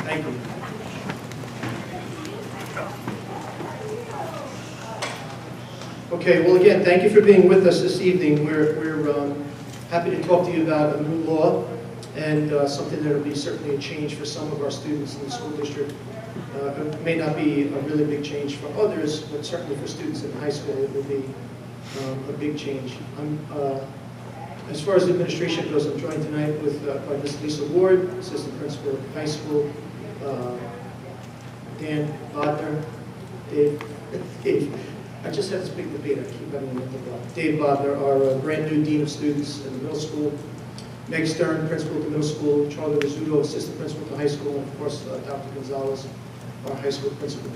Thank you. Okay, well again, thank you for being with us this evening. We're happy to talk to you about a new law and something that will be certainly a change for some of our students in the school district. It may not be a really big change for others, but certainly for students in high school it will be a big change. As far as the administration goes, I'm joined tonight by Ms. Lisa Ward, Assistant Principal at the high school, Dan Bodner, Dave, I just had this big debate, I keep having to interrupt. Dave Bodner, our brand new Dean of Students in the middle school, Meg Stern, Principal at the middle school, Charlie Rizzuto, Assistant Principal at the high school, and of course Dr. Gonzalez, our high school principal.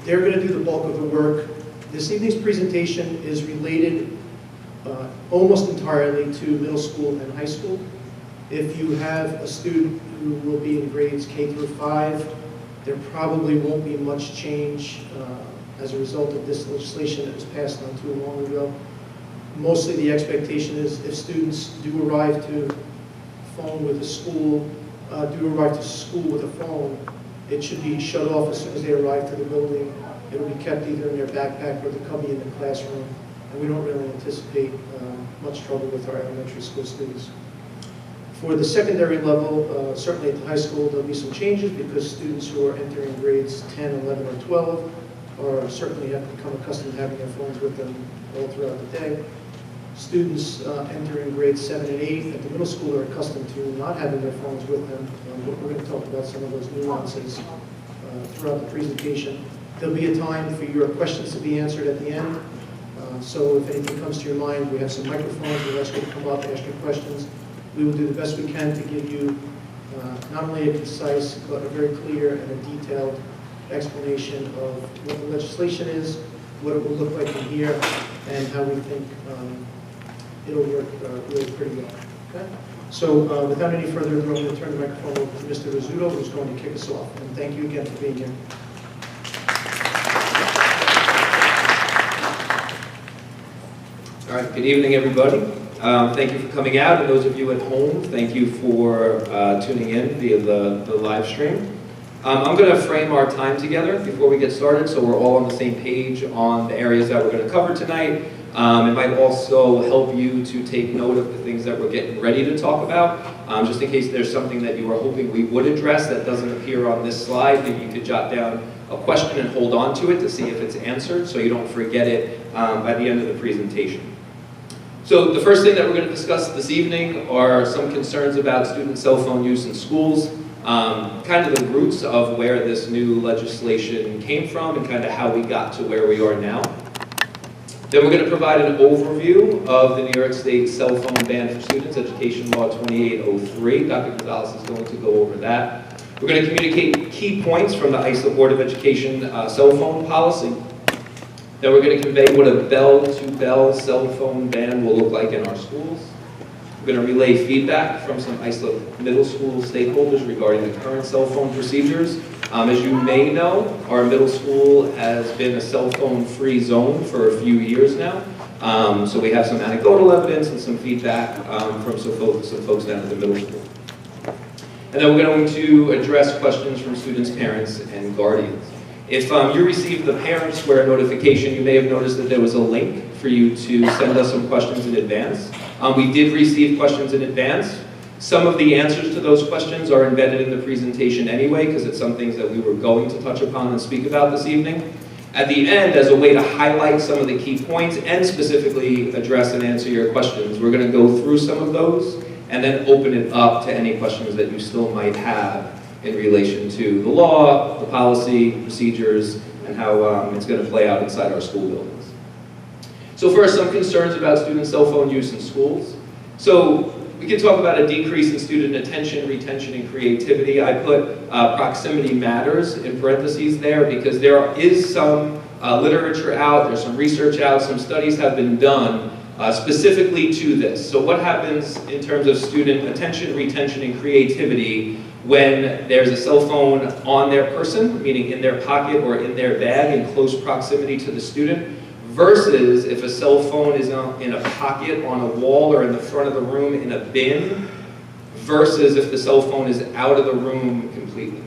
They're going to do the bulk of the work. This evening's presentation is related almost entirely to middle school and high school. If you have a student who will be in grades K through 5, there probably won't be much change as a result of this legislation that was passed not too long ago. Mostly the expectation is if students do arrive to phone with a school, arrive to school with a phone, it should be shut off as soon as they arrive to the building. It will be kept either in their backpack or the cubby in the classroom, and we don't really anticipate much trouble with our elementary school students. For the secondary level, certainly at the high school, there'll be some changes because students who are entering grades 10, 11, or 12 are certainly have become accustomed to having their phones with them all throughout the day. Students entering grades 7 and 8 at the middle school are accustomed to not having their phones with them. But we're going to talk about some of those nuances throughout the presentation. There'll be a time for your questions to be answered at the end. So if anything comes to your mind, we have some microphones. We'll ask you to come up and ask your questions. We will do the best we can to give you not only a concise, but a very clear and a detailed explanation of what the legislation is, what it will look like in here, and how we think it'll work really pretty well. Okay? So without any further ado, I'm going to turn the microphone over to Mr. Rizzuto, who's going to kick us off. And thank you again for being here. All right, good evening, everybody. Thank you for coming out, and those of you at home, thank you for tuning in via the live stream. I'm going to frame our time together before we get started so we're all on the same page on the areas that we're going to cover tonight. It might also help you to take note of the things that we're getting ready to talk about, just in case there's something that you are hoping we would address that doesn't appear on this slide. Maybe you could jot down a question and hold on to it to see if it's answered so you don't forget it by the end of the presentation. So the first thing that we're going to discuss this evening are some concerns about student cell phone use in schools, kind of the roots of where this new legislation came from and kind of how we got to where we are now. Then we're going to provide an overview of the New York State cell phone ban for students, Education Law 2803. Dr. Gonzalez is going to go over that. We're going to communicate key points from the Islip Board of Education cell phone policy. Then we're going to convey what a bell-to-bell cell phone ban will look like in our schools. We're going to relay feedback from some Islip middle school stakeholders regarding the current cell phone procedures. As you may know, our middle school has been a cell phone-free zone for a few years now. So we have some anecdotal evidence and some feedback from some folks down at the middle school. And then we're going to address questions from students, parents, and guardians. If you received the Parent Square notification, you may have noticed that there was a link for you to send us some questions in advance. We did receive questions in advance. Some of the answers to those questions are embedded in the presentation anyway, because it's some things that we were going to touch upon and speak about this evening. At the end, as a way to highlight some of the key points and specifically address and answer your questions, we're going to go through some of those and then open it up to any questions that you still might have in relation to the law, the policy, procedures, and how it's going to play out inside our school buildings. So first, some concerns about student cell phone use in schools. So we can talk about a decrease in student attention, retention, and creativity. I put proximity matters in parentheses there because there is some literature out, there's some research out, some studies have been done specifically to this. So what happens in terms of student attention, retention, and creativity when there's a cell phone on their person, meaning in their pocket or in their bag in close proximity to the student, versus if a cell phone is in a pocket on a wall or in the front of the room in a bin, versus if the cell phone is out of the room completely.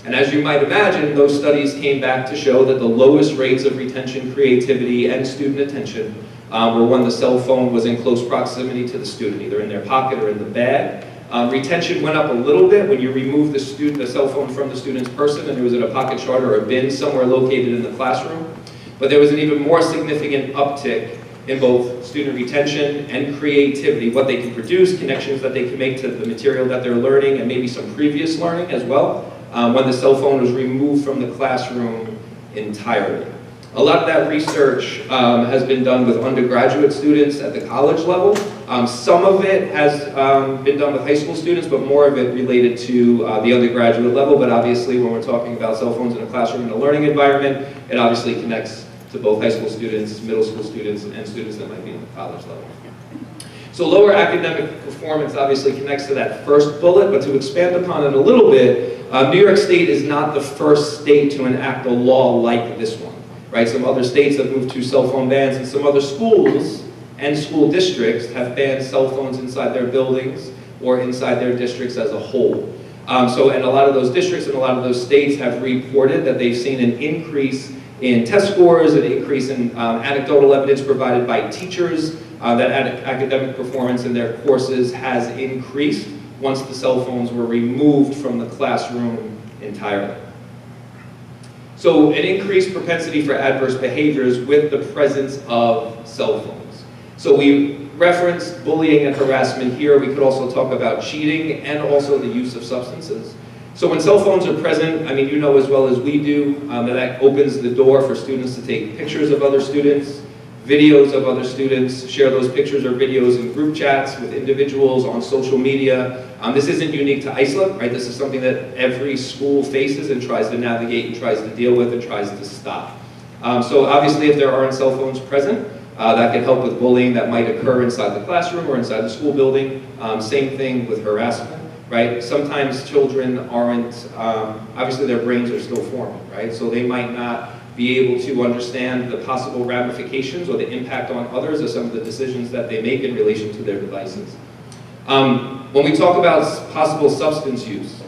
And as you might imagine, those studies came back to show that the lowest rates of retention, creativity, and student attention were when the cell phone was in close proximity to the student, either in their pocket or in the bag. Retention went up a little bit when you removed the cell phone from the student's person and it was in a pocket chart or a bin somewhere located in the classroom. But there was an even more significant uptick in both student retention and creativity, what they can produce, connections that they can make to the material that they're learning, and maybe some previous learning as well, when the cell phone was removed from the classroom entirely. A lot of that research has been done with undergraduate students at the college level. Some of it has been done with high school students, but more of it related to the undergraduate level. But obviously, when we're talking about cell phones in a classroom and a learning environment, it obviously connects to both high school students, middle school students, and students that might be in the college level. So lower academic performance obviously connects to that first bullet, but to expand upon it a little bit, New York State is not the first state to enact a law like this one. Right? Some other states have moved to cell phone bans, and some other schools and school districts have banned cell phones inside their buildings or inside their districts as a whole. And a lot of those districts and a lot of those states have reported that they've seen an increase in test scores, an increase in anecdotal evidence provided by teachers, that academic performance in their courses has increased once the cell phones were removed from the classroom entirely. So an increased propensity for adverse behaviors with the presence of cell phones. So we referenced bullying and harassment here. We could also talk about cheating and also the use of substances. So when cell phones are present, I mean, you know as well as we do, that opens the door for students to take pictures of other students, videos of other students, share those pictures or videos in group chats with individuals on social media. This isn't unique to Islip, right? This is something that every school faces and tries to navigate and tries to deal with and tries to stop. So obviously if there aren't cell phones present, that can help with bullying that might occur inside the classroom or inside the school building. Same thing with harassment, right? Sometimes children aren't, obviously their brains are still forming, right? So they might not be able to understand the possible ramifications or the impact on others of some of the decisions that they make in relation to their devices. When we talk about possible substance use,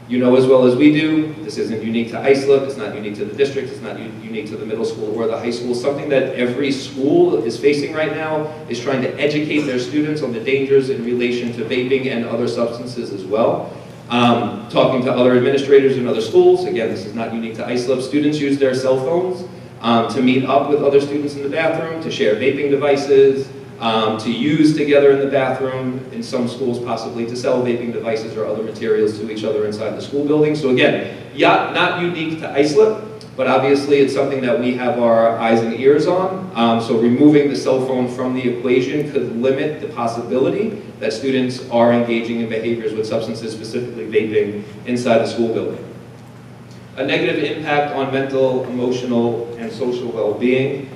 you know as well as we do, this isn't unique to Islip, it's not unique to the district, it's not unique to the middle school or the high school. Something that every school is facing right now is trying to educate their students on the dangers in relation to vaping and other substances as well. Talking to other administrators in other schools, again, this is not unique to Islip, students use their cell phones to meet up with other students in the bathroom, to share vaping devices, to use together in the bathroom, in some schools possibly to sell vaping devices or other materials to each other inside the school building. So again, yeah, not unique to Islip, but obviously it's something that we have our eyes and ears on. So removing the cell phone from the equation could limit the possibility that students are engaging in behaviors with substances, specifically vaping, inside the school building. A negative impact on mental, emotional, and social well-being.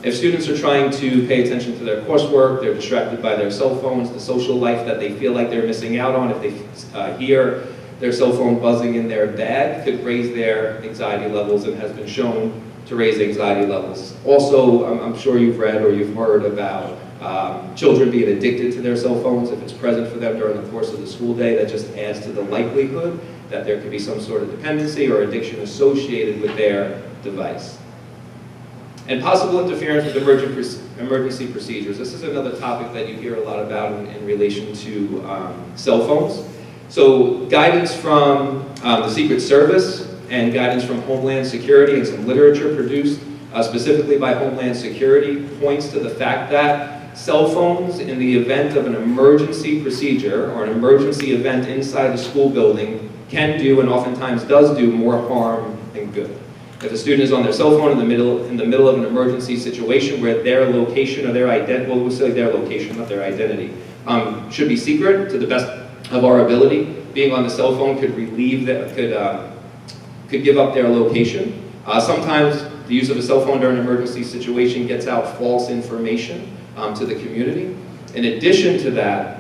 If students are trying to pay attention to their coursework, they're distracted by their cell phones, the social life that they feel like they're missing out on, if they hear their cell phone buzzing in their bag, could raise their anxiety levels and has been shown to raise anxiety levels. Also, I'm sure you've read or you've heard about children being addicted to their cell phones. If it's present for them during the course of the school day, that just adds to the likelihood that there could be some sort of dependency or addiction associated with their device. And possible interference with emergency procedures. This is another topic that you hear a lot about in relation to cell phones. So guidance from the Secret Service and guidance from Homeland Security and some literature produced specifically by Homeland Security points to the fact that cell phones in the event of an emergency procedure or an emergency event inside the school building can do and oftentimes does do more harm than good. If a student is on their cell phone in the middle of an emergency situation where their location or their identity, well, we'll say their location, not their identity, should be secret to the best of our ability, being on the cell phone could relieve that, could give up their location. Sometimes the use of a cell phone during an emergency situation gets out false information to the community. In addition to that,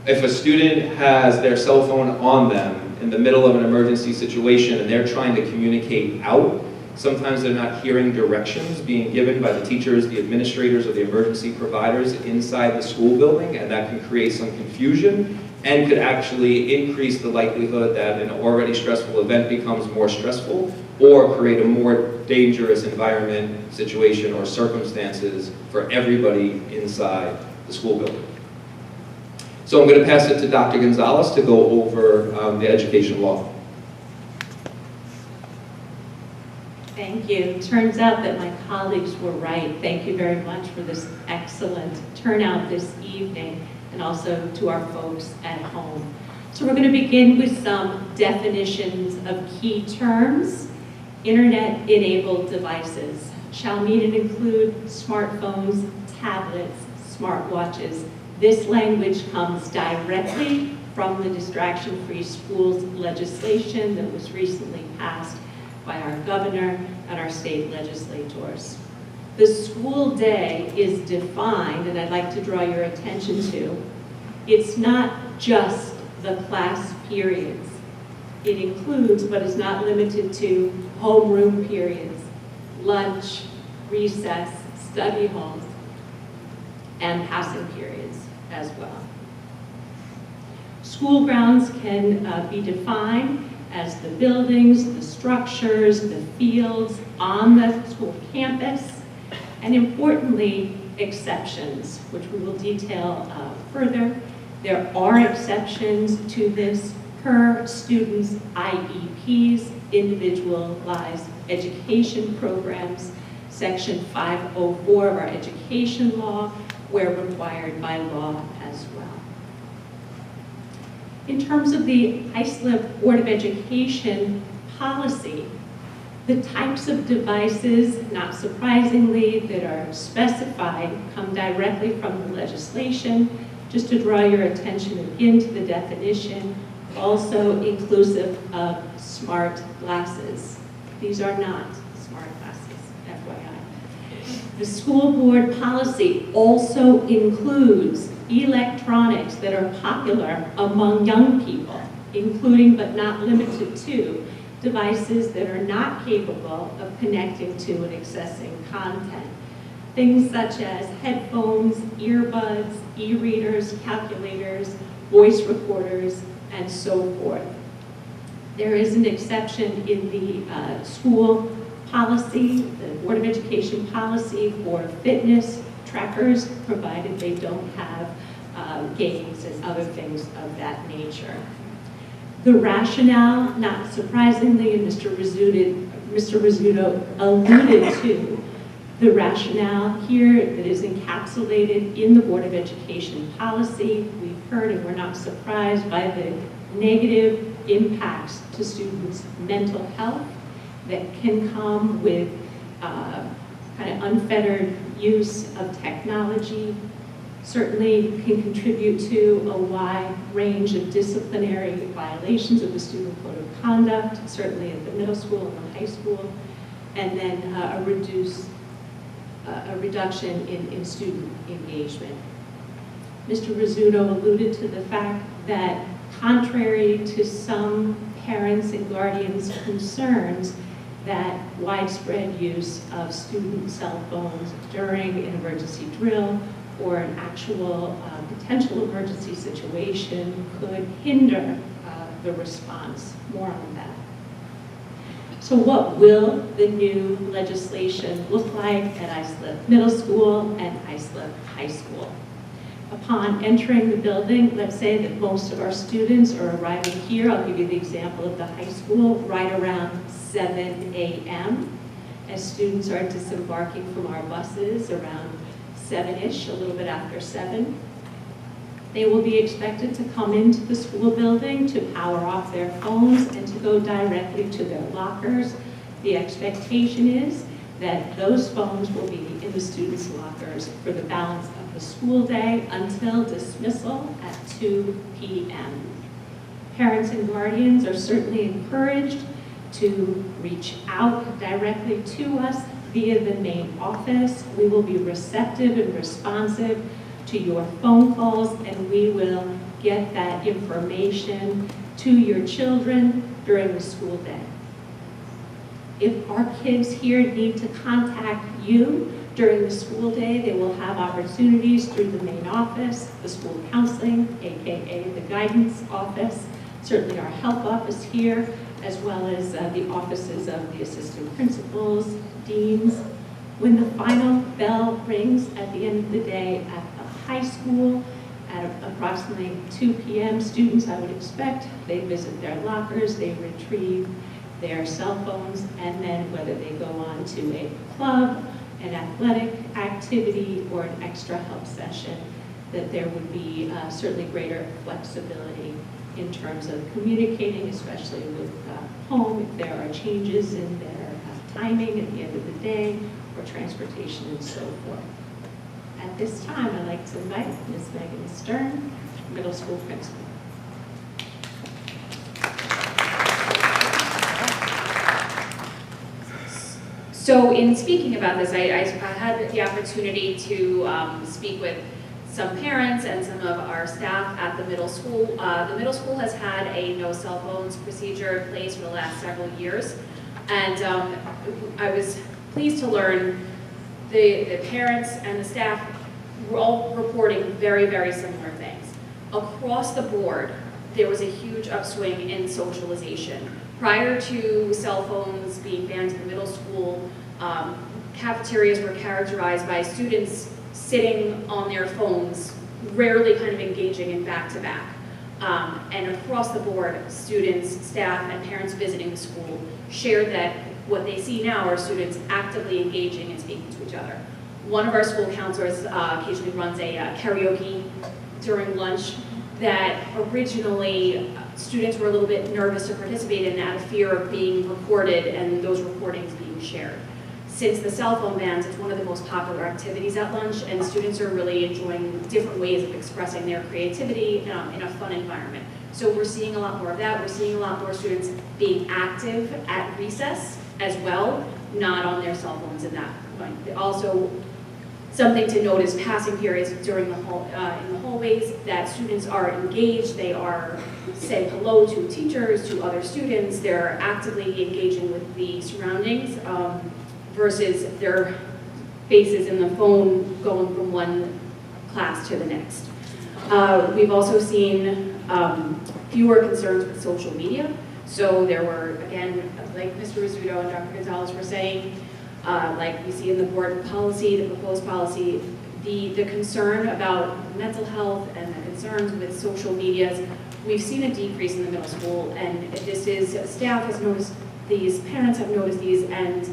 if a student has their cell phone on them in the middle of an emergency situation and they're trying to communicate out Sometimes they're not hearing directions being given by the teachers, the administrators, or the emergency providers inside the school building, and that can create some confusion and could actually increase the likelihood that an already stressful event becomes more stressful or create a more dangerous environment, situation, or circumstances for everybody inside the school building. So I'm going to pass it to Dr. Gonzalez to go over the education law. Thank you. Turns out that my colleagues were right. Thank you very much for this excellent turnout this evening, and also to our folks at home. So we're going to begin with some definitions of key terms. Internet-enabled devices shall mean and include smartphones, tablets, smartwatches. This language comes directly from the Distraction-Free Schools legislation that was recently passed by our governor and our state legislators. The school day is defined, and I'd like to draw your attention to, it's not just the class periods. It includes, but is not limited to, homeroom periods, lunch, recess, study halls, and passing periods as well. School grounds can be defined as the buildings, the structures, the fields on the school campus, and importantly, exceptions, which we will detail further. There are exceptions to this per student's IEPs, individualized education programs, Section 504 of our education law, where required by law as well. In terms of the Islip Board of Education policy, the types of devices, not surprisingly, that are specified come directly from the legislation. Just to draw your attention again to the definition, also inclusive of smart glasses. These are not smart glasses, FYI. The school board policy also includes electronics that are popular among young people, including but not limited to devices that are not capable of connecting to and accessing content. Things such as headphones, earbuds, e-readers, calculators, voice recorders, and so forth. There is an exception in the school policy, the Board of Education policy, for fitness trackers, provided they don't have games and other things of that nature. The rationale, not surprisingly, and Mr. Rizzuto alluded to, the rationale here that is encapsulated in the Board of Education policy. We've heard, and we're not surprised by the negative impacts to students' mental health that can come with kind of unfettered use of technology. Certainly can contribute to a wide range of disciplinary violations of the Student Code of Conduct, certainly at the middle school and the high school, and then a reduction in student engagement. Mr. Rizzuto alluded to the fact that contrary to some parents and guardians' concerns that widespread use of student cell phones during an emergency drill or an actual potential emergency situation could hinder the response. More on that. So what will the new legislation look like at Islip Middle School and Islip High School? Upon entering the building, let's say that most of our students are arriving here. I'll give you the example of the high school right around 7 a.m. as students are disembarking from our buses around 7-ish, a little bit after 7. They will be expected to come into the school building to power off their phones and to go directly to their lockers. The expectation is that those phones will be in the students' lockers for the balance of the school day until dismissal at 2 p.m. Parents and guardians are certainly encouraged to reach out directly to us via the main office. We will be receptive and responsive to your phone calls, and we will get that information to your children during the school day. If our kids here need to contact you during the school day, they will have opportunities through the main office, the school counseling, AKA the guidance office, certainly our help office here, as well as the offices of the assistant principals, deans. When the final bell rings at the end of the day at the high school, at approximately 2 p.m., students, I would expect, they visit their lockers, they retrieve their cell phones, and then whether they go on to a club, an athletic activity, or an extra help session, that there would be certainly greater flexibility in terms of communicating, especially with home, if there are changes in their timing at the end of the day, or transportation and so forth. At this time, I'd like to invite Ms. Megan Stern, middle school principal. So in speaking about this, I had the opportunity to speak with some parents and some of our staff at the middle school. The middle school has had a no cell phones procedure in place for the last several years. And I was pleased to learn the parents and the staff were all reporting very, very similar things. Across the board, there was a huge upswing in socialization. Prior to cell phones being banned in the middle school, cafeterias were characterized by students sitting on their phones, rarely kind of engaging in back-to-back. And across the board, students, staff, and parents visiting the school shared that what they see now are students actively engaging and speaking to each other. One of our school counselors occasionally runs a karaoke during lunch that originally students were a little bit nervous to participate in out of fear of being recorded and those recordings being shared. Since the cell phone bans, it's one of the most popular activities at lunch, and students are really enjoying different ways of expressing their creativity in a fun environment. So we're seeing a lot more of that. We're seeing a lot more students being active at recess as well, not on their cell phones in that point. Also, something to note is passing periods during the in the hallways, that students are engaged, they are saying hello to teachers, to other students, they're actively engaging with the surroundings versus their faces in the phone going from one class to the next. We've also seen fewer concerns with social media. So there were, again, like Mr. Rizzuto and Dr. Gonzalez were saying, like we see in the board policy, the proposed policy, the concern about mental health and the concerns with social medias, we've seen a decrease in the middle school, and this is, staff has noticed these, parents have noticed these, and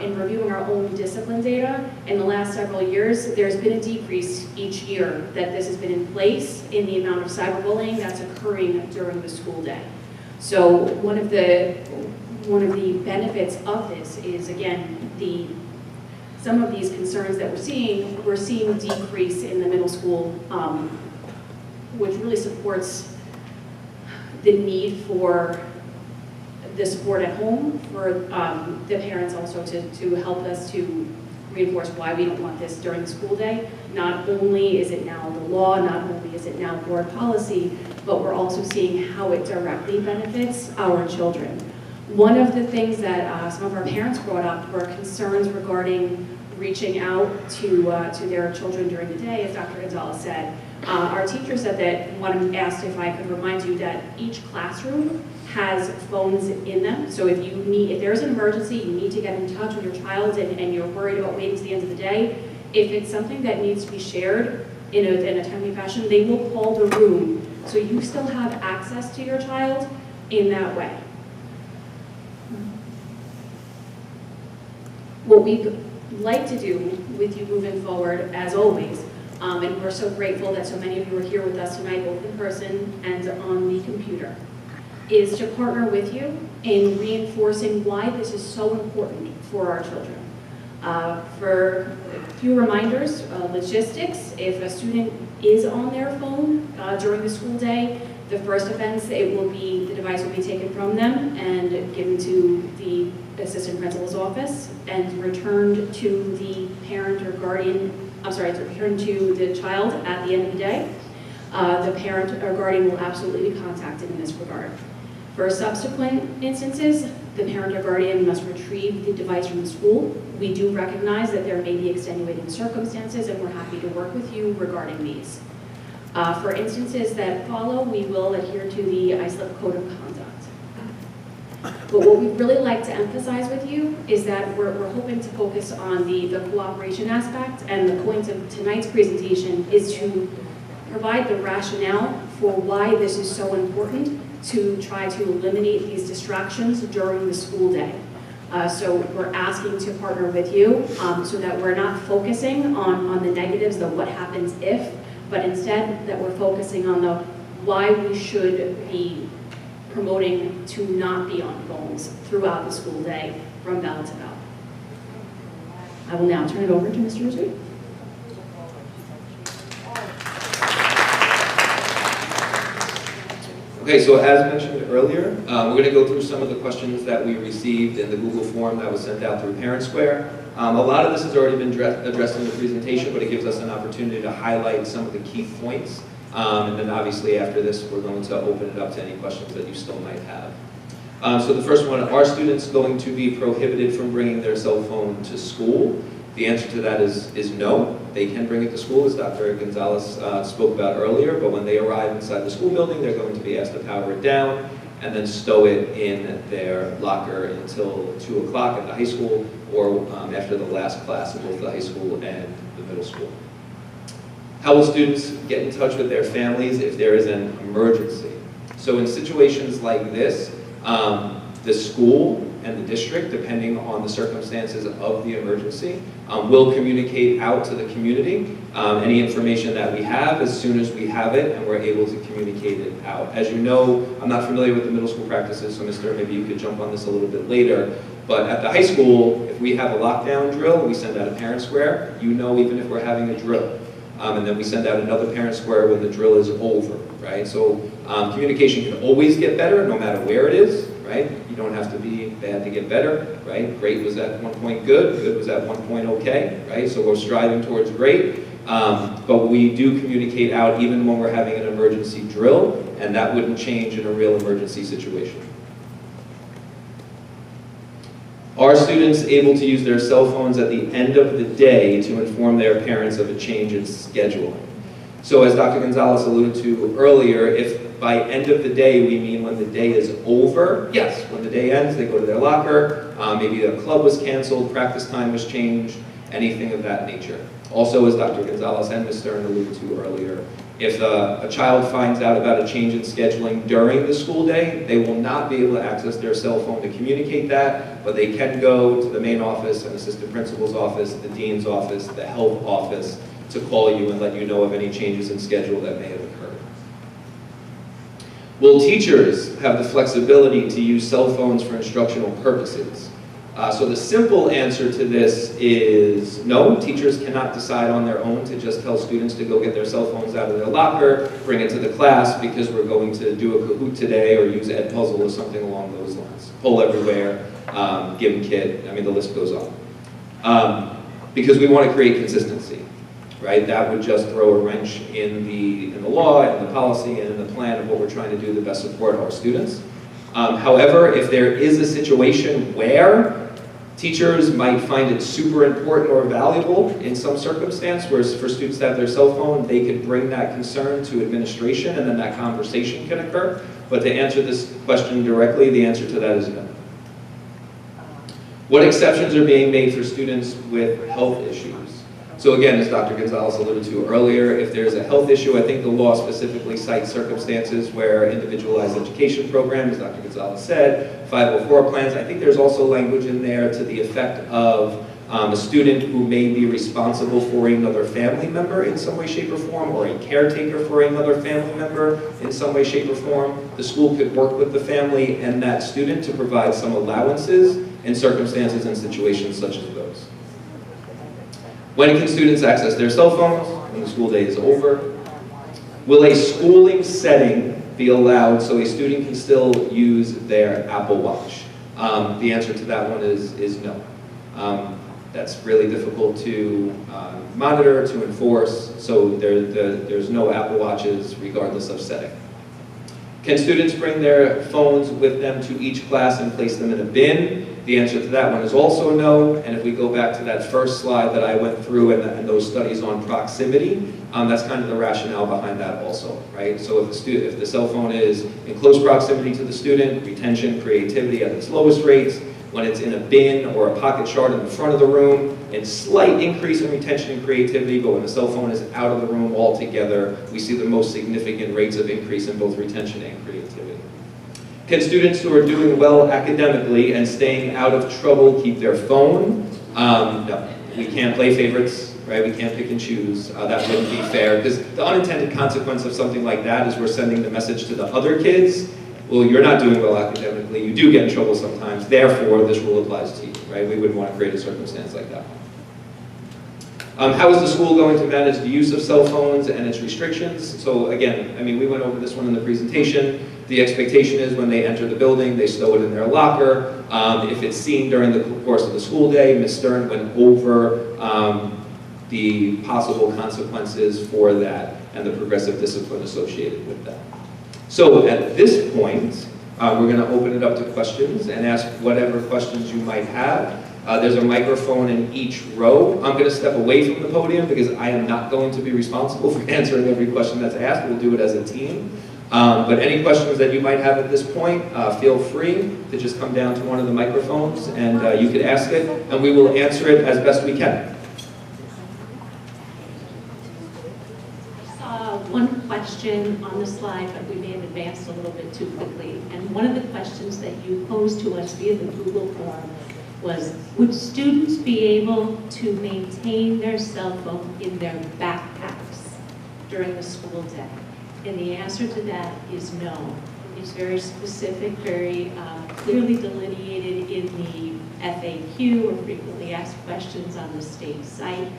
in reviewing our own discipline data, in the last several years, there's been a decrease each year that this has been in place in the amount of cyberbullying that's occurring during the school day. So one of the benefits of this is, again, some of these concerns that we're seeing decrease in the middle school, which really supports the need for the support at home, for the parents also to help us to reinforce why we don't want this during the school day. Not only is it now the law, not only is it now board policy, but we're also seeing how it directly benefits our children. One of the things that some of our parents brought up were concerns regarding reaching out to their children during the day, as Dr. Gonzalez said. Our teacher said that, one asked if I could remind you that each classroom has phones in them. So if there's an emergency, you need to get in touch with your child and you're worried about waiting to the end of the day, if it's something that needs to be shared in a timely fashion, they will call the room. So you still have access to your child in that way. What we'd like to do with you moving forward, as always, and we're so grateful that so many of you are here with us tonight, both in person and on the computer, is to partner with you in reinforcing why this is so important for our children. For a few reminders, logistics, if a student is on their phone during the school day, the first offense, the device will be taken from them and given to the assistant principal's office and returned to the parent or guardian, returned to the child at the end of the day. The parent or guardian will absolutely be contacted in this regard. For subsequent instances, the parent or guardian must retrieve the device from the school. We do recognize that there may be extenuating circumstances, and we're happy to work with you regarding these. For instances that follow, we will adhere to the Islip Code of Conduct. But what we'd really like to emphasize with you is that we're hoping to focus on the cooperation aspect, and the point of tonight's presentation is to provide the rationale for why this is so important to try to eliminate these distractions during the school day. So we're asking to partner with you so that we're not focusing on the negatives, the what happens if, but instead that we're focusing on the why we should be promoting to not be on phones throughout the school day from bell to bell. I will now turn it over to Mr. Azud. Okay, so as mentioned earlier, we're going to go through some of the questions that we received in the Google form that was sent out through Parent Square. A lot of this has already been addressed in the presentation, but it gives us an opportunity to highlight some of the key points. And then obviously after this, we're going to open it up to any questions that you still might have. So the first one, are students going to be prohibited from bringing their cell phone to school? The answer to that is no. They can bring it to school, as Dr. Gonzalez spoke about earlier, but when they arrive inside the school building, they're going to be asked to power it down and then stow it in their locker until 2 o'clock at the high school, or after the last class of both the high school and the middle school. How will students get in touch with their families if there is an emergency? So in situations like this, the school and the district, depending on the circumstances of the emergency, will communicate out to the community any information that we have as soon as we have it and we're able to communicate it out. As you know, I'm not familiar with the middle school practices, so Mr. maybe you could jump on this a little bit later, but at the high school, if we have a lockdown drill, we send out a parent square, you know, even if we're having a drill. And then we send out another parent square when the drill is over, right? So communication can always get better no matter where it is, right? You don't have to be bad to get better, right? Great was at one point good, good was at one point okay, right? So we're striving towards great, but we do communicate out even when we're having an emergency drill, and that wouldn't change in a real emergency situation. Are students able to use their cell phones at the end of the day to inform their parents of a change in scheduling? So as Dr. Gonzalez alluded to earlier, if by end of the day we mean when the day is over, yes, when the day ends, they go to their locker, maybe a club was canceled, practice time was changed, anything of that nature. Also, as Dr. Gonzalez and Ms. Stern alluded to earlier, if a child finds out about a change in scheduling during the school day, they will not be able to access their cell phone to communicate that, but they can go to the main office, an assistant principal's office, the dean's office, the health office, to call you and let you know of any changes in schedule that may have occurred. Will teachers have the flexibility to use cell phones for instructional purposes? So the simple answer to this is no. Teachers cannot decide on their own to just tell students to go get their cell phones out of their locker, bring it to the class because we're going to do a Kahoot today or use Edpuzzle or something along those lines. Poll everywhere, give kit, I mean the list goes on. Because we want to create consistency, right? That would just throw a wrench in the law and the policy and in the plan of what we're trying to do to best support our students. However, if there is a situation where teachers might find it super important or valuable in some circumstance where for students to have their cell phone, they could bring that concern to administration and then that conversation can occur. But to answer this question directly, the answer to that is no. What exceptions are being made for students with health issues? So again, as Dr. Gonzalez alluded to earlier, if there's a health issue, I think the law specifically cites circumstances where individualized education programs, as Dr. Gonzalez said, 504 plans. I think there's also language in there to the effect of a student who may be responsible for another family member in some way, shape, or form, or a caretaker for another family member in some way, shape, or form. The school could work with the family and that student to provide some allowances in circumstances and situations such as those. When can students access their cell phones? When the school day is over. Will a schooling setting be allowed so a student can still use their Apple Watch? The answer to that one is no. That's really difficult to monitor, to enforce, so there's no Apple Watches regardless of setting. Can students bring their phones with them to each class and place them in a bin? The answer to that one is also no. And if we go back to that first slide that I went through and those studies on proximity, that's kind of the rationale behind that also, right? So if the cell phone is in close proximity to the student, retention, creativity at its lowest rates. When it's in a bin or a pocket chart in the front of the room, and slight increase in retention and creativity, but when the cell phone is out of the room altogether, we see the most significant rates of increase in both retention and creativity. Can students who are doing well academically and staying out of trouble keep their phone? No, we can't play favorites, right? We can't pick and choose. That wouldn't be fair, because the unintended consequence of something like that is we're sending the message to the other kids, well, you're not doing well academically, you do get in trouble sometimes, therefore this rule applies to you, right? We wouldn't want to create a circumstance like that. How is the school going to manage the use of cell phones and its restrictions? So again, I mean, we went over this one in the presentation. The expectation is when they enter the building, they stow it in their locker. If it's seen during the course of the school day, Ms. Stern went over the possible consequences for that and the progressive discipline associated with that. So at this point, we're going to open it up to questions and ask whatever questions you might have. There's a microphone in each row. I'm going to step away from the podium because I am not going to be responsible for answering every question that's asked. We'll do it as a team. But any questions that you might have at this point, feel free to just come down to one of the microphones and you can ask it, and we will answer it as best we can. One question on the slide, but we may have advanced a little bit too quickly. And one of the questions that you posed to us via the Google form was, would students be able to maintain their cell phone in their backpacks during the school day? And the answer to that is no. It's very specific, very clearly delineated in the FAQ, or frequently asked questions on the state site,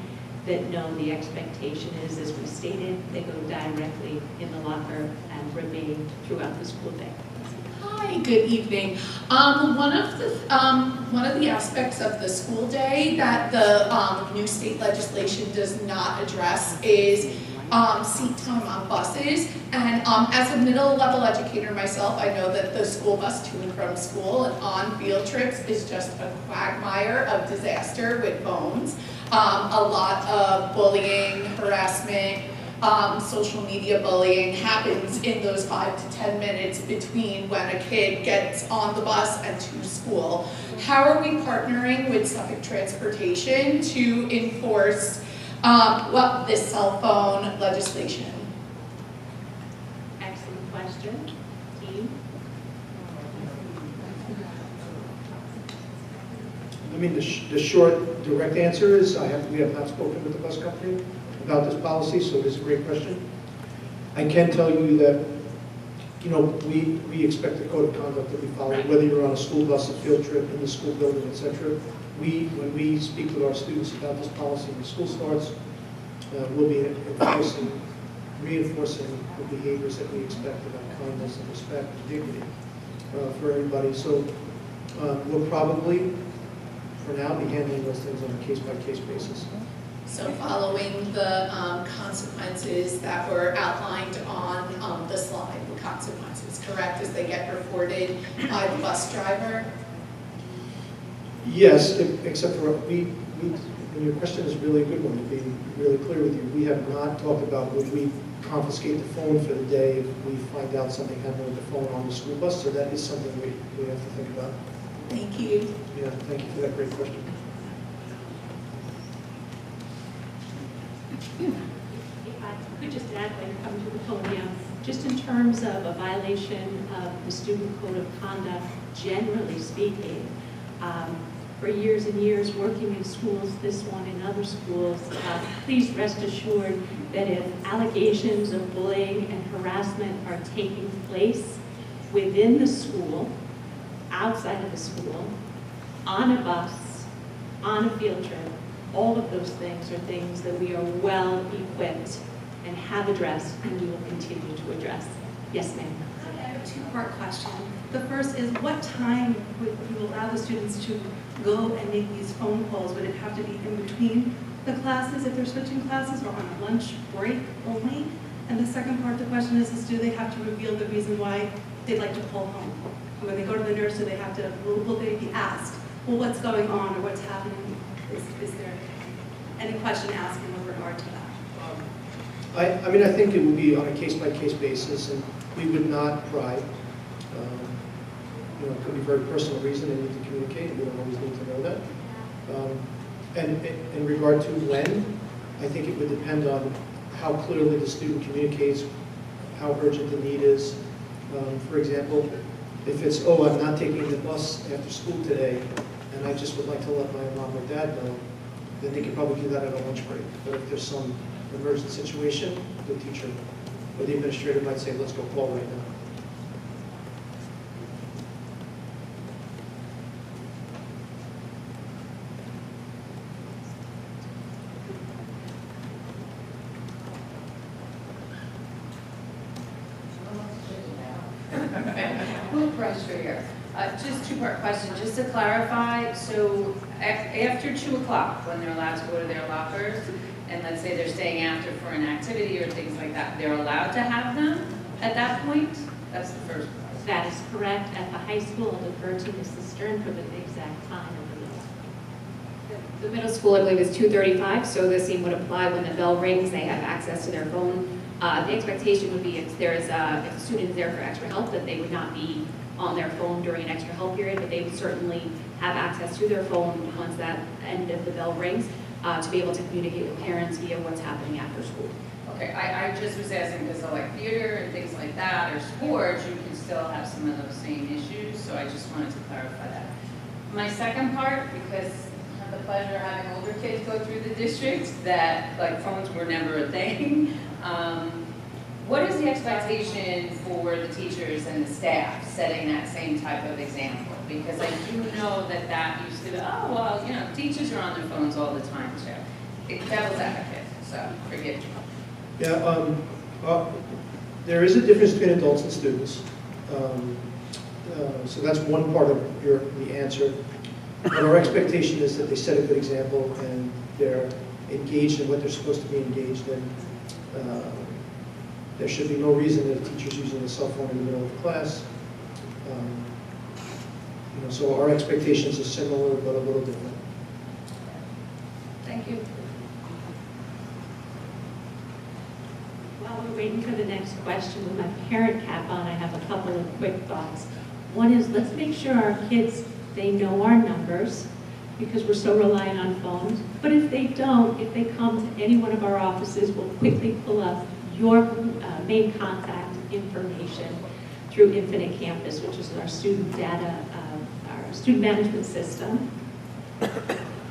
that no, the expectation is, as we stated, they go directly in the locker and remain throughout the school day. Hi, good evening. One of the aspects of the school day that the new state legislation does not address is seat time on buses. And as a middle level educator myself, I know that the school bus to and from school and on field trips is just a quagmire of disaster with phones. A lot of bullying, harassment, social media bullying happens in those 5 to 10 minutes between when a kid gets on the bus and to school. How are we partnering with Suffolk Transportation to enforce this cell phone legislation? Excellent question. Team? I mean, the short, direct answer is we have not spoken with the bus company about this policy, so it is a great question. I can tell you that, you know, we expect the code of conduct to be followed, whether you're on a school bus, a field trip, in the school building, etc. When we speak with our students about this policy when school starts, we'll be reinforcing the behaviors that we expect about kindness and respect and dignity for everybody. So we'll probably, for now, be handling those things on a case-by-case basis. So following the consequences that were outlined on the slide, the consequences, correct, as they get reported by the bus driver? Yes, except for and your question is really a good one, to be really clear with you. We have not talked about would we confiscate the phone for the day if we find out something happened with the phone on the school bus, so that is something we have to think about. Thank you. Yeah, thank you for that great question. If I could just add when you come to the podium, just in terms of a violation of the student code of conduct, generally speaking, for years and years working in schools, this one and other schools, please rest assured that if allegations of bullying and harassment are taking place within the school, outside of the school, on a bus, on a field trip, all of those things are things that we are well equipped and have addressed and we will continue to address. Yes, ma'am. I have a two-part question. The first is, what time would you allow the students to go and make these phone calls? Would it have to be in between the classes if they're switching classes, or on a lunch break only? And the second part of the question is do they have to reveal the reason why they'd like to call home? When they go to the nurse, do they have to, will they be asked, well, what's going on or what's happening? Is there any question asked in regard to that? I mean, I think it would be on a case-by-case basis, and we would not pry. You know, it could be a very personal reason they need to communicate. We don't always need to know that. And in regard to when, I think it would depend on how clearly the student communicates, how urgent the need is. For example, if it's, oh, I'm not taking the bus after school today, and I just would like to let my mom or dad know, then they could probably do that at a lunch break. But if there's some emergent situation, the teacher or the administrator might say, let's go call right now. Little pressure here. Just two-part question, just to clarify, so after 2 o'clock, when they're allowed to go to their lockers, and let's say they're staying after for an activity or things like that, they're allowed to have them at that point? That's the first part. That is correct. At the high school, I'll defer to Mrs. Stern for the exact time of the middle school. The middle school, I believe, is 2:35, so the same would apply when the bell rings, they have access to their phone. The expectation would be if there's if a student is there for extra help, that they would not be on their phone during an extra help period, but they would certainly have access to their phone once that end of the bell rings to be able to communicate with parents via what's happening after school. Okay, I just was asking because of like theater and things like that, or sports, you can still have some of those same issues, so I just wanted to clarify that. My second part, because I have the pleasure of having older kids go through the district, that like phones were never a thing. What is the expectation for the teachers and the staff setting that same type of example? Because I do know that that used to be, oh, well, you know, teachers are on their phones all the time too. Devil's advocate, so forgive me. Yeah, there is a difference between adults and students. So that's one part of the answer. But our expectation is that they set a good example and they're engaged in what they're supposed to be engaged in. There should be no reason that a teacher's using a cell phone in the middle of the class. You know, so our expectations are similar but a little different. Thank you. While we're waiting for the next question, with my parent cap on, I have a couple of quick thoughts. One is, let's make sure our kids, they know our numbers, because we're so reliant on phones. But if they don't, if they come to any one of our offices, we'll quickly pull up your main contact information through Infinite Campus, which is our student data, our student management system.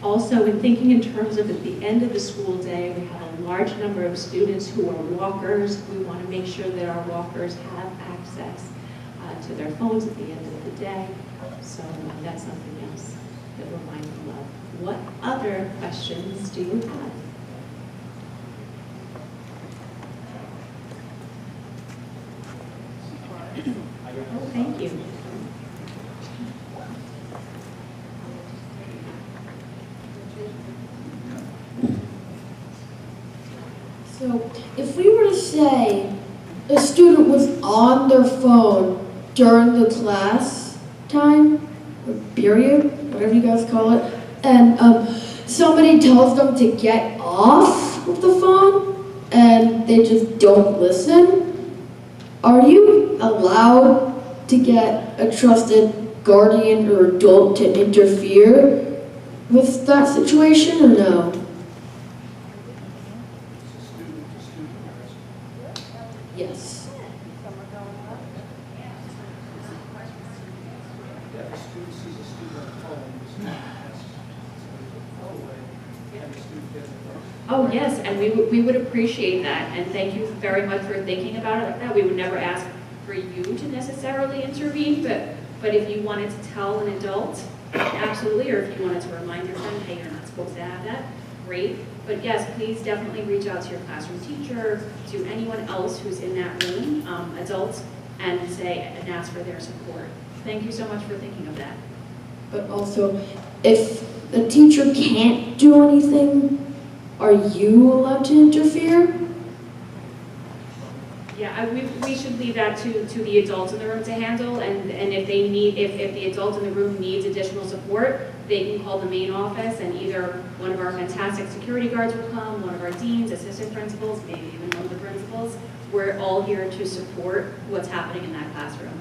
Also, in thinking in terms of at the end of the school day, we have a large number of students who are walkers. We want to make sure that our walkers have access to their phones at the end of the day. So that's something else that we're mindful of. What other questions do you have? Oh, thank you. So, if we were to say a student was on their phone during the class time, or period, whatever you guys call it, and somebody tells them to get off of the phone, and they just don't listen, are you allowed to get a trusted guardian or adult to interfere with that situation, or no? Yes. Oh, yes, and we would appreciate that, and thank you very much for thinking about it like that. We would never ask for you to necessarily intervene, but if you wanted to tell an adult, absolutely, or if you wanted to remind your friend, hey, you're not supposed to have that, great. But yes, please definitely reach out to your classroom teacher, to anyone else who's in that room, adults, and ask for their support. Thank you so much for thinking of that. But also, if the teacher can't do anything, are you allowed to interfere? We should leave that to the adults in the room to handle, and if they need, if the adult in the room needs additional support, they can call the main office, and either one of our fantastic security guards will come, one of our deans, assistant principals, maybe even one of the principals. We're all here to support what's happening in that classroom.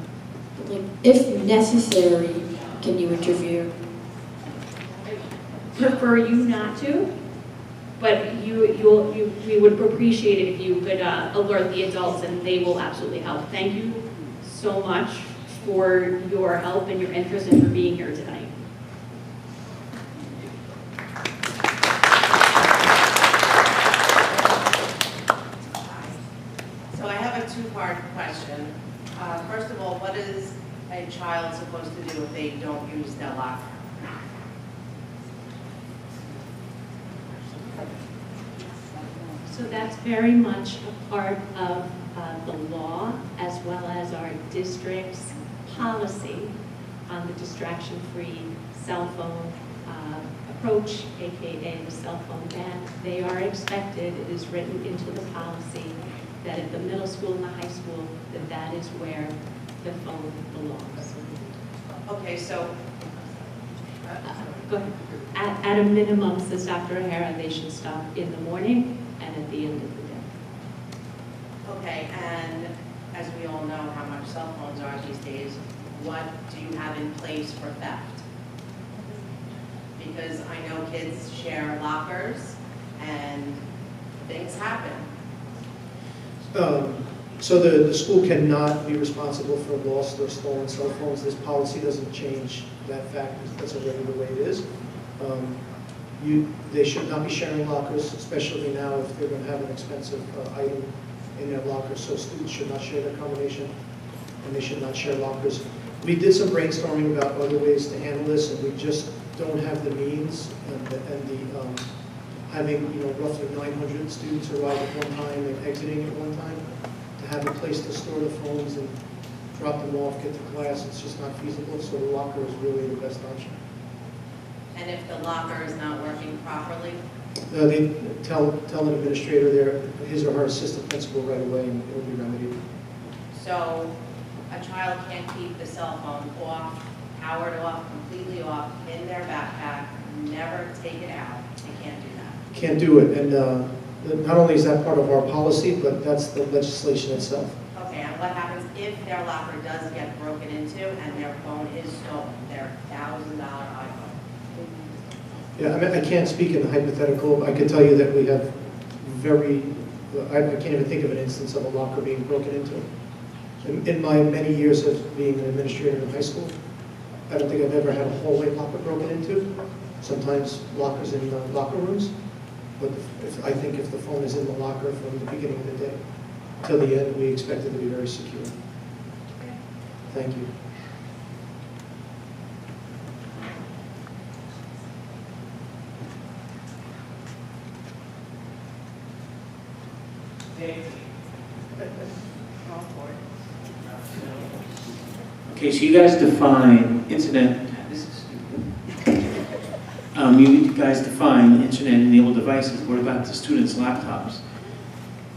Like, if necessary, can you intervene? Prefer you not to, but we would appreciate it if you could alert the adults, and they will absolutely help. Thank you so much for your help and your interest and for being here tonight. So I have a two-part question. First of all, what is a child supposed to do if they don't use their locker? So that's very much a part of the law as well as our district's policy on the distraction-free cell phone approach, AKA the cell phone ban. They are expected, it is written into the policy, that at the middle school and the high school, that is where the phone belongs. Okay, so, Go ahead. At a minimum, says Dr. O'Hara, they should stop in the morning and at the end of the day. okay, and as we all know how much cell phones are these days, what do you have in place for theft? Because I know kids share lockers and things happen. So the school cannot be responsible for lost or stolen cell phones. This policy doesn't change that fact. That's already the way it is. They should not be sharing lockers, especially now if they're going to have an expensive item in their locker. So students should not share their combination, and they should not share lockers. We did some brainstorming about other ways to handle this, and we just don't have the means and having roughly 900 students arrive at one time and exiting at one time, to have a place to store the phones and drop them off, get to class, it's just not feasible. So the locker is really the best option. And if the locker is not working properly? They tell an administrator there, his or her assistant principal right away, and it will be remedied. So a child can't keep the cell phone off, powered off, completely off, in their backpack, never take it out. They can't do that. Can't do it, and not only is that part of our policy, but that's the legislation itself. Okay, and what happens if their locker does get broken into and their phone is stolen, their $1,000 iPhone? Yeah, I mean, I can't speak in the hypothetical. I can tell you that we have I can't even think of an instance of a locker being broken into. In my many years of being an administrator in high school, I don't think I've ever had a hallway locker broken into. Sometimes lockers in locker rooms, but I think if the phone is in the locker from the beginning of the day till the end, we expect it to be very secure. Thank you. Okay, so you guys define internet, you guys define internet-enabled devices. What about the students' laptops?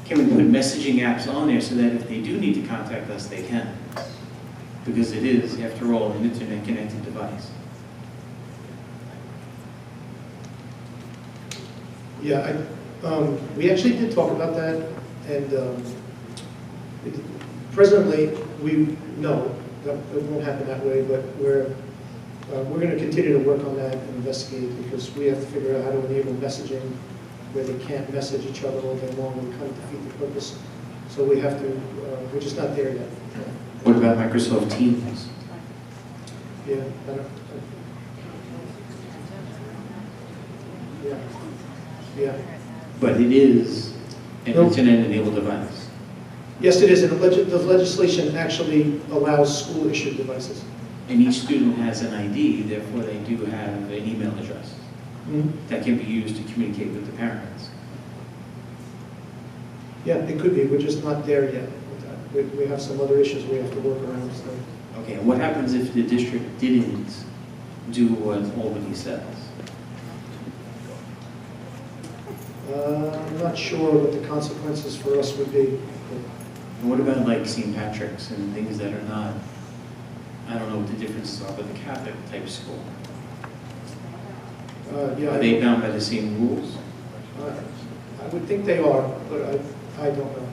Can we put messaging apps on there so that if they do need to contact us, they can? Because it is, after all, an internet-connected device. Yeah, we actually did talk about that, and presently, no, it won't happen that way, but we're going to continue to work on that and investigate, because we have to figure out how to enable messaging where they can't message each other all day long and kind of defeat the purpose. So we have to, we're just not there yet. What about Microsoft Teams? Yeah, yeah. But it is an Nope. internet-enabled device. Yes, it is, and the legislation actually allows school-issued devices. And each student has an ID, therefore they do have an email address that can be used to communicate with the parents. Yeah, it could be, we're just not there yet with that. We have some other issues we have to work around, so. Okay, and what happens if the district didn't do what Albany says? I'm not sure what the consequences for us would be. And what about like St. Patrick's and things that are not, I don't know what the differences are, but the Catholic type school? Yeah, Are they bound by the same rules? I would think they are, but I don't know.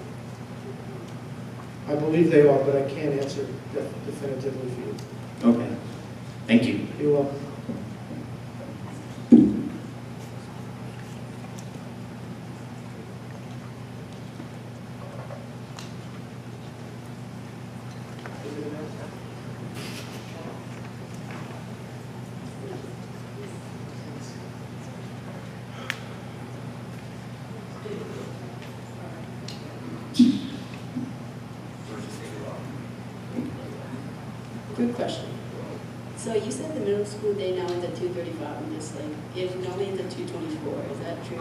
I believe they are, but I can't answer definitively for you. Okay, thank you. You're welcome. Quick question. So you said the middle school day now is at 2:35, obviously. It normally is at 2:24. Is that true?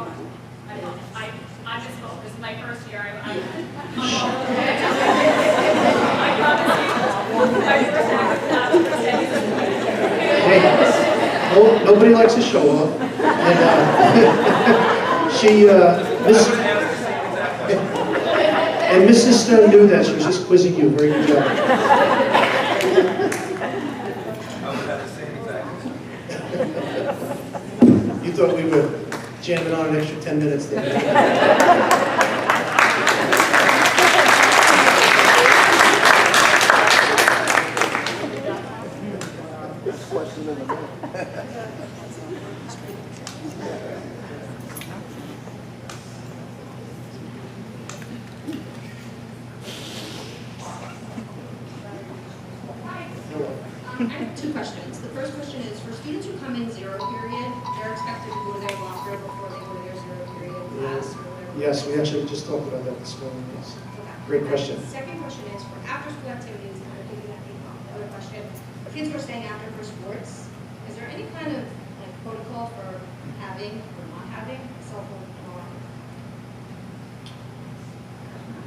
I misspoke. This is my first year. I Hey, nobody likes to show off. And and Mrs. Stone knew that. She was just quizzing you. Very good job. You thought we were jamming on an extra 10 minutes there. I have two questions. The first question is, for students who come in zero period, they're expected to go to their locker before they go to their zero period class or whatever. Yes, we actually just talked about that this morning. Yes. Great question. The second question is, for after-school activities, and I'm piggybacking off the other question, kids who are staying after for sports, is there any kind of like protocol for having or not having a cell phone alarm?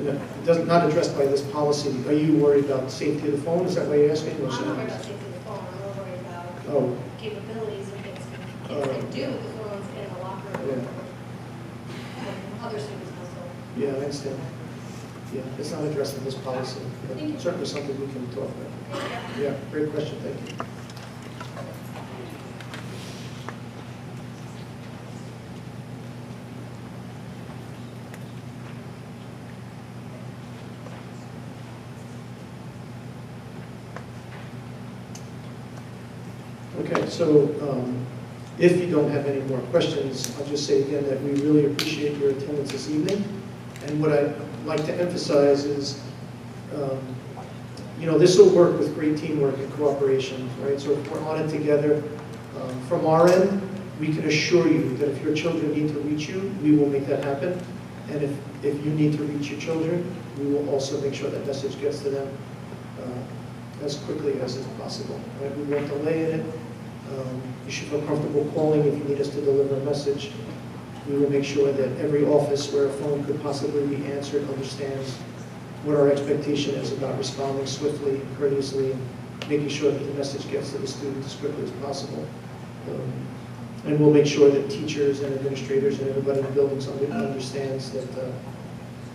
It does not addressed by this policy. Are you worried about safety of the phone? Is that why you're asking? I'm not worried about safety of the phone, I'm more worried about Oh. capabilities and things kids can do with the phones in a locker room. And other students also. Yeah, I understand. Yeah, it's not addressed in this policy, but certainly something we can talk about. Yeah, great question, thank you. Okay, so if you don't have any more questions, I'll just say again that we really appreciate your attendance this evening. And what I'd like to emphasize is, you know, this will work with great teamwork and cooperation, right? So if we're on it together, from our end, we can assure you that if your children need to reach you, we will make that happen. And if you need to reach your children, we will also make sure that message gets to them as quickly as is possible. Right? We won't delay in it. You should feel comfortable calling if you need us to deliver a message. We will make sure that every office where a phone could possibly be answered understands what our expectation is about responding swiftly and courteously and making sure that the message gets to the student as quickly as possible. And we'll make sure that teachers and administrators and everybody in the buildings understands that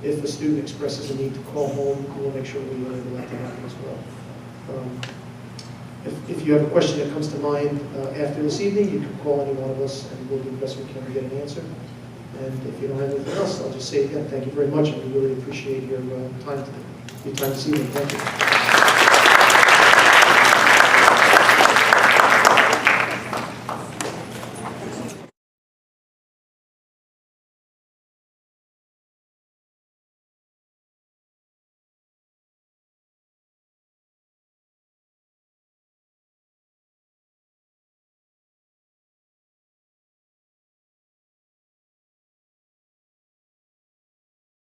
if a student expresses a need to call home, we'll make sure we enable that to happen as well. If you have a question that comes to mind after this evening, you can call any one of us and we'll do the best we can to get an answer. And if you don't have anything else, I'll just say again, thank you very much, and we really appreciate your time this evening. Thank you.